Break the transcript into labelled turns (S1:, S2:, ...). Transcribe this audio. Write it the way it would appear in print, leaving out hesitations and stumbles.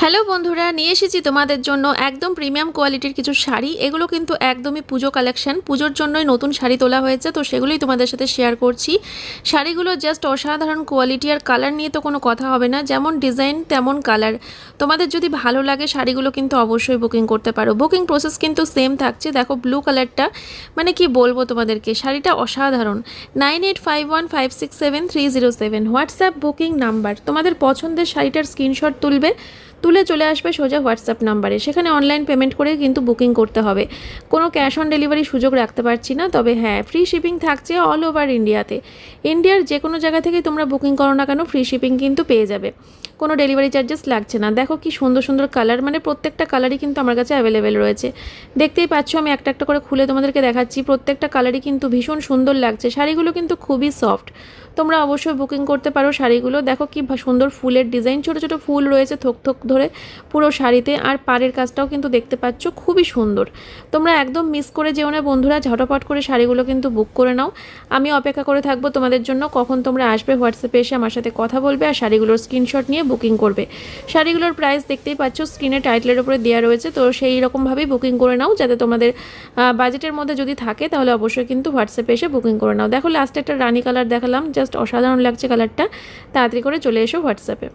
S1: Hello বন্ধুরা, নিয়ে এসেছি তোমাদের জন্য একদম প্রিমিয়াম কোয়ালিটির কিছু শাড়ি। এগুলো কিন্তু একদমই পুজো কালেকশন, পুজোর জন্যই নতুন শাড়ি তোলা হয়েছে, তো সেগুলোই তোমাদের সাথে শেয়ার করছি। শাড়িগুলো জাস্ট অসাধারণ কোয়ালিটি, আর কালার নিয়ে তো কোনো কথা হবে না, যেমন ডিজাইন তেমন কালার। তোমাদের যদি ভালো লাগে শাড়িগুলো কিন্তু অবশ্যই বুকিং করতে পারো। বুকিং প্রসেস কিন্তু সেম থাকছে। দেখো ব্লু কালারটা, মানে কি বলবো তোমাদেরকে, শাড়িটা অসাধারণ। 9851567307 হোয়াটসঅ্যাপ বুকিং নাম্বার। তোমাদের পছন্দের শাড়িটার স্ক্রিনশট তুলে চলে আসবে সোজা হোয়াটসঅ্যাপ নাম্বারে। সেখানে অনলাইন পেমেন্ট করে কিন্তু বুকিং করতে হবে। কোনো ক্যাশ অন ডেলিভারি সুযোগ রাখতে পারছি না, তবে হ্যাঁ ফ্রি শিপিং থাকছে অল ওভার ইন্ডিয়াতে। ইন্ডিয়ার যে কোনো জায়গা থেকে তোমরা বুকিং করো না কেন, ফ্রি শিপিং কিন্তু পেয়ে যাবে, কোনো ডেলিভারি চার্জেস লাগছে না। দেখো কি সুন্দর সুন্দর কালার, মানে প্রত্যেকটা কালারই কিন্তু আমার কাছে অ্যাভেলেবেল রয়েছে। দেখতেই পাচ্ছ, আমি একটা একটা করে খুলে তোমাদেরকে দেখাচ্ছি। প্রত্যেকটা কালারই কিন্তু ভীষণ সুন্দর লাগছে। শাড়িগুলো কিন্তু খুবই সফট, তোমরা অবশ্যই বুকিং করতে পারো শাড়িগুলো। দেখো কি সুন্দর ফুলের ডিজাইন, ছোট ছোট ফুল রয়েছে থোক থোক ধরে পুরো শাড়িতে, আর পাড়ের কাজটাও কিন্তু দেখতে পাচ্ছ খুবই সুন্দর। তোমরা একদম মিস করে যেও না বন্ধুরা, ঝটপট করে শাড়িগুলো কিন্তু বুক করে নাও। আমি অপেক্ষা করে থাকবো তোমাদের জন্য, কখন তোমরা আসবে হোয়াটসঅ্যাপে এসে আমার সাথে কথা বলবে আর শাড়িগুলোর স্ক্রিনশট নিয়ে বুকিং করবে। শাড়িগুলোর প্রাইস দেখতেই পাচ্ছ স্ক্রিনে টাইটেলের উপরে দেওয়া রয়েছে, তো সেই রকমভাবেই বুকিং করে নাও, যাতে তোমাদের বাজেটের মধ্যে যদি থাকে তাহলে অবশ্যই কিন্তু হোয়াটসঅ্যাপে এসে বুকিং করে নাও। দেখো লাস্টে একটা রানি কালার দেখালাম, জাস্ট অসাধারণ লাগছে কালারটা। তাড়াতাড়ি করে চলে এসো হোয়াটসঅ্যাপে।